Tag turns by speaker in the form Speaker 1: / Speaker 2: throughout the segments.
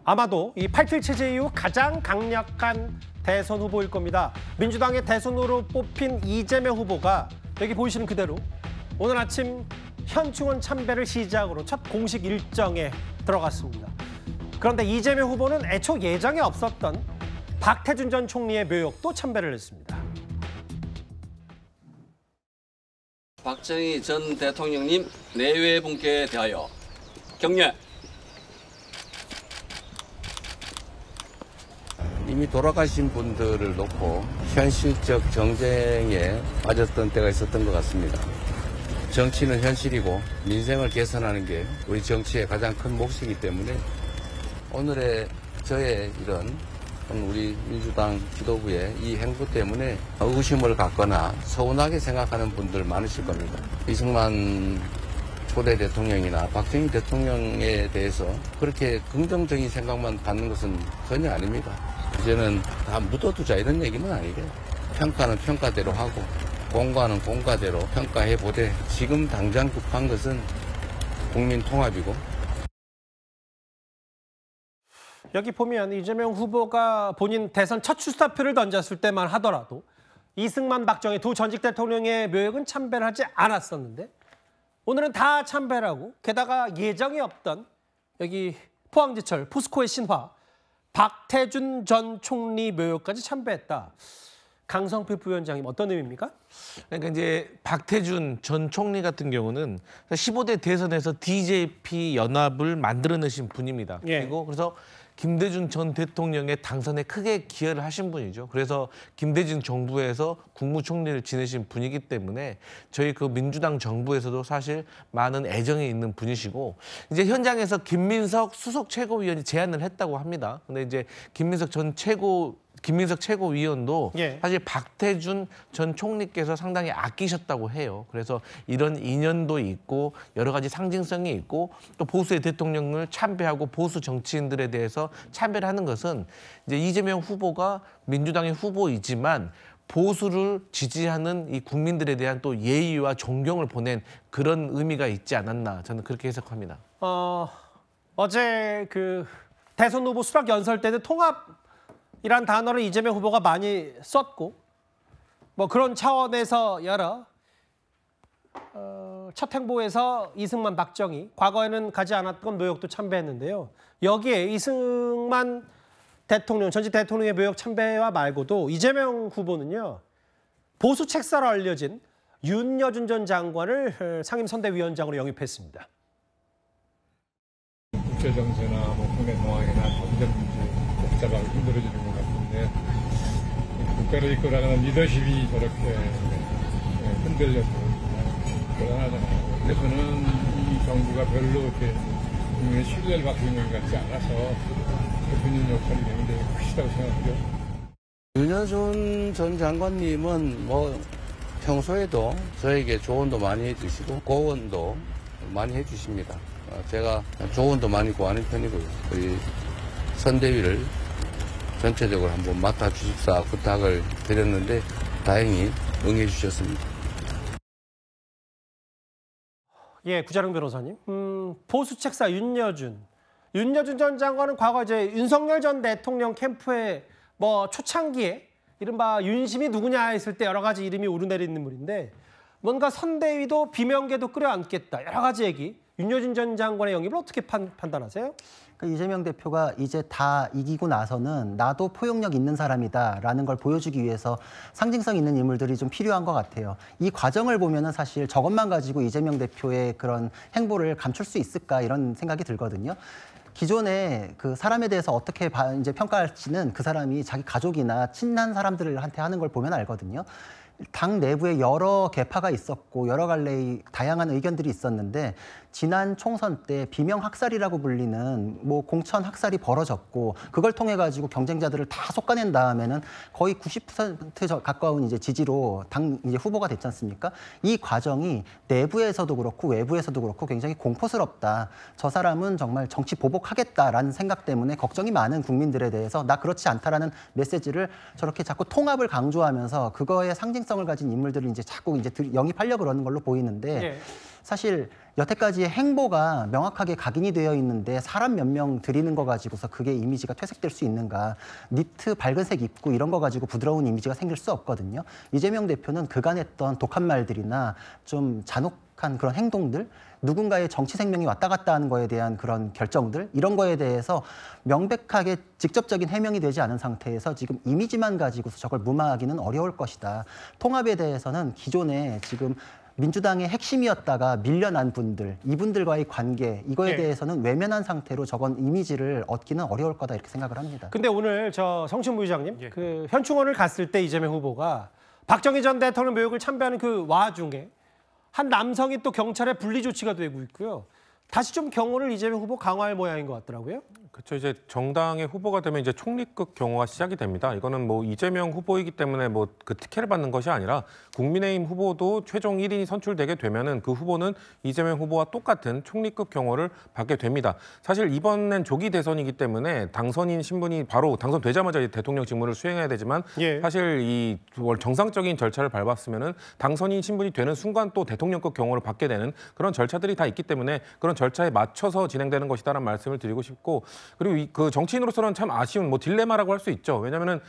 Speaker 1: 아마도 이 8.7 체제 이후 가장 강력한 대선 후보일 겁니다. 민주당의 대선으로 뽑힌 이재명 후보가 여기 보이시는 그대로 오늘 아침 현충원 참배를 시작으로 첫 공식 일정에 들어갔습니다. 그런데 이재명 후보는 애초 예정에 없었던 박태준 전 총리의 묘역도 참배를 했습니다.
Speaker 2: 박정희 전 대통령님 내외 분께 대하여 격려.
Speaker 3: 이미 돌아가신 분들을 놓고 현실적 정쟁에 빠졌던 때가 있었던 것 같습니다. 정치는 현실이고 민생을 개선하는 게 우리 정치의 가장 큰 몫이기 때문에 오늘의 저의 이런 우리 민주당 지도부의 이 행보 때문에 의구심을 갖거나 서운하게 생각하는 분들 많으실 겁니다. 이승만 초대 대통령이나 박정희 대통령에 대해서 그렇게 긍정적인 생각만 갖는 것은 전혀 아닙니다. 이제는 다 묻어두자 이런 얘기는 아니게 평가는 평가대로 하고 공과는 공과대로 평가해보되 지금 당장 급한 것은 국민 통합이고.
Speaker 1: 여기 보면 이재명 후보가 본인 대선 첫 출사표를 던졌을 때만 하더라도 이승만, 박정희 두 전직 대통령의 묘역은 참배를 하지 않았었는데 오늘은 다 참배를 하고 게다가 예정이 없던 여기 포항제철 포스코의 신화 박태준 전 총리 묘역까지 참배했다. 강성필 부위원장님 어떤 의미입니까?
Speaker 4: 그러니까 이제 박태준 전 총리 같은 경우는 15대 대선에서 DJP 연합을 만들어내신 분입니다.
Speaker 1: 예.
Speaker 4: 그리고 그래서 김대중 전 대통령의 당선에 크게 기여를 하신 분이죠. 그래서 김대중 정부에서 국무총리를 지내신 분이기 때문에 저희 그 민주당 정부에서도 사실 많은 애정이 있는 분이시고 이제 현장에서 김민석 수석 최고위원이 제안을 했다고 합니다. 근데 이제 김민석 최고위원도
Speaker 1: 예.
Speaker 4: 사실 박태준 전 총리께서 상당히 아끼셨다고 해요. 그래서 이런 인연도 있고 여러 가지 상징성이 있고 또 보수의 대통령을 참배하고 보수 정치인들에 대해서 참배를 하는 것은 이제 이재명 후보가 민주당의 후보이지만 보수를 지지하는 이 국민들에 대한 또 예의와 존경을 보낸 그런 의미가 있지 않았나 저는 그렇게 해석합니다.
Speaker 1: 어제 그 대선 후보 수락 연설 때는 통합이란 단어를 이재명 후보가 많이 썼고 뭐 그런 차원에서 여러 첫 행보에서 이승만, 박정희 과거에는 가지 않았던 묘역도 참배했는데요. 여기에 이승만 대통령, 전직 대통령의 묘역 참배와 말고도 이재명 후보는요. 보수 책사로 알려진 윤여준 전 장관을 상임선대위원장으로 영입했습니다.
Speaker 5: 국제정세나 국내 상황이나 경제 문제 복잡하고 힘들어지는 것 같은데 국가를 이끌어가는 리더십이 저렇게 흔들려서 대단하잖아요. 그래서는 이 정부가 별로 이렇게 국민의 신뢰를 받고 있는 것 같지 않아서 대표님 역할이 굉장히 크시다고 생각하죠.
Speaker 3: 윤여준 전 장관님은 평소에도 저에게 조언도 많이 해주시고 고언도 많이 해주십니다. 제가 조언도 많이 구하는 편이고요. 우리 선대위를 전체적으로 한번 맡아주십사 부탁을 드렸는데 다행히 응해 주셨습니다.
Speaker 1: 예, 구자룡 변호사님. 보수 책사 윤여준 전 장관은 과거 이제 윤석열 전 대통령 캠프에 초창기에 이른바 윤심이 누구냐 했을 때 여러 가지 이름이 오르내리는 인물인데 뭔가 선대위도 비명계도 끌어안겠다. 여러 가지 얘기. 윤여준 전 장관의 영입을 어떻게 판단하세요?
Speaker 6: 그러니까 이재명 대표가 이제 다 이기고 나서는 나도 포용력 있는 사람이다라는 걸 보여주기 위해서 상징성 있는 인물들이 좀 필요한 것 같아요. 이 과정을 보면은 사실 저것만 가지고 이재명 대표의 그런 행보를 감출 수 있을까 이런 생각이 들거든요. 기존에 그 사람에 대해서 어떻게 이제 평가할지는 그 사람이 자기 가족이나 친한 사람들한테 하는 걸 보면 알거든요. 당 내부에 여러 계파가 있었고 여러 갈래의 다양한 의견들이 있었는데 지난 총선 때 비명 학살이라고 불리는 공천 학살이 벌어졌고 그걸 통해 가지고 경쟁자들을 다 솎아낸 다음에는 거의 90% 가까운 이제 지지로 당 이제 후보가 됐지 않습니까? 이 과정이 내부에서도 그렇고 외부에서도 그렇고 굉장히 공포스럽다. 저 사람은 정말 정치 보복하겠다라는 생각 때문에 걱정이 많은 국민들에 대해서 나 그렇지 않다라는 메시지를 저렇게 자꾸 통합을 강조하면서 그거에 상징성을 가진 인물들을 이제 자꾸 이제 영입하려고 그러는 걸로 보이는데.
Speaker 1: 네.
Speaker 6: 사실 여태까지의 행보가 명확하게 각인이 되어 있는데 사람 몇 명 들이는 거 가지고서 그게 이미지가 퇴색될 수 있는가. 니트 밝은 색 입고 이런 거 가지고 부드러운 이미지가 생길 수 없거든요. 이재명 대표는 그간 했던 독한 말들이나 좀 잔혹한 그런 행동들, 누군가의 정치 생명이 왔다 갔다 하는 거에 대한 그런 결정들, 이런 거에 대해서 명백하게 직접적인 해명이 되지 않은 상태에서 지금 이미지만 가지고서 저걸 무마하기는 어려울 것이다. 통합에 대해서는 기존에 지금 민주당의 핵심이었다가 밀려난 분들, 이분들과의 관계, 이거에 대해서는 외면한 상태로 저건 이미지를 얻기는 어려울 거다 이렇게 생각을 합니다.
Speaker 1: 근데 오늘 저 성신 부의장님 그 현충원을 갔을 때 이재명 후보가 박정희 전 대통령 묘역을 참배하는 그 와중에 한 남성이 또 경찰에 분리 조치가 되고 있고요. 다시 좀 경호를 이재명 후보 강화할 모양인 것 같더라고요.
Speaker 7: 그렇죠. 이제 정당의 후보가 되면 이제 총리급 경호가 시작이 됩니다. 이거는 뭐 이재명 후보이기 때문에 뭐 그 특혜를 받는 것이 아니라 국민의힘 후보도 최종 1인이 선출되게 되면은 그 후보는 이재명 후보와 똑같은 총리급 경호를 받게 됩니다. 사실 이번엔 조기 대선이기 때문에 당선인 신분이 바로 당선되자마자 대통령 직무를 수행해야 되지만 사실 이 정상적인 절차를 밟았으면은 당선인 신분이 되는 순간 또 대통령급 경호를 받게 되는 그런 절차들이 다 있기 때문에 그런 절차에 맞춰서 진행되는 것이다라는 말씀을 드리고 싶고, 그리고 그 정치인으로서는 참 아쉬운 뭐 딜레마라고 할 수 있죠. 왜냐하면은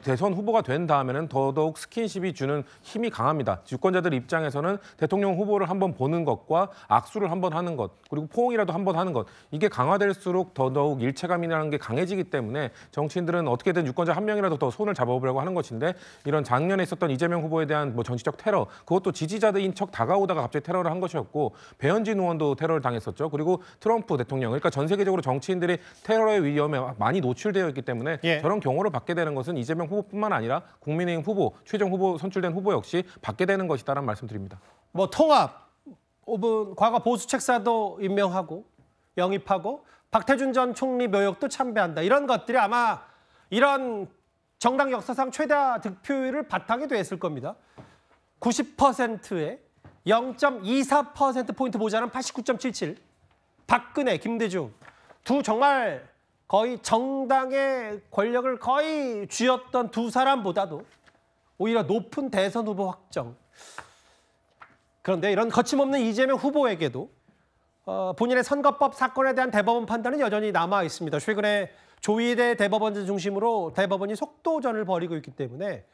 Speaker 7: 대선 후보가 된 다음에는 더더욱 스킨십이 주는 힘이 강합니다. 유권자들 입장에서는 대통령 후보를 한번 보는 것과 악수를 한번 하는 것, 그리고 포옹이라도 한번 하는 것, 이게 강화될수록 더더욱 일체감이라는 게 강해지기 때문에 정치인들은 어떻게든 유권자 한 명이라도 더 손을 잡아보려고 하는 것인데, 이런 작년에 있었던 이재명 후보에 대한 뭐 정치적 테러, 그것도 지지자들인 척 다가오다가 갑자기 테러를 한 것이었고, 배현진 의원도 테러를 당했었죠. 그리고 트럼프 대통령, 그러니까 전 세계적으로 정치인들이 테러의 위험에 많이 노출되어 있기 때문에 저런 경호를 받게 되는 것은 이재명 후보뿐만 아니라 국민의힘 후보, 최종 후보 선출된 후보 역시 받게 되는 것이다라는 말씀드립니다.
Speaker 1: 뭐 통합, 과거 보수 책사도 임명하고 영입하고 박태준 전 총리 묘역도 참배한다. 이런 것들이 아마 이런 정당 역사상 최다 득표율을 바탕이 됐을 겁니다. 90%에 0.24%포인트 모자란 89.77. 박근혜, 김대중 두 정말 거의 정당의 권력을 거의 쥐었던 두 사람보다도 오히려 높은 대선 후보 확정. 그런데 이런 거침없는 이재명 후보에게도 본인의 선거법 사건에 대한 대법원 판단은 여전히 남아 있습니다. 최근에 조희대 대법원장 중심으로 대법원이 속도전을 벌이고 있기 때문에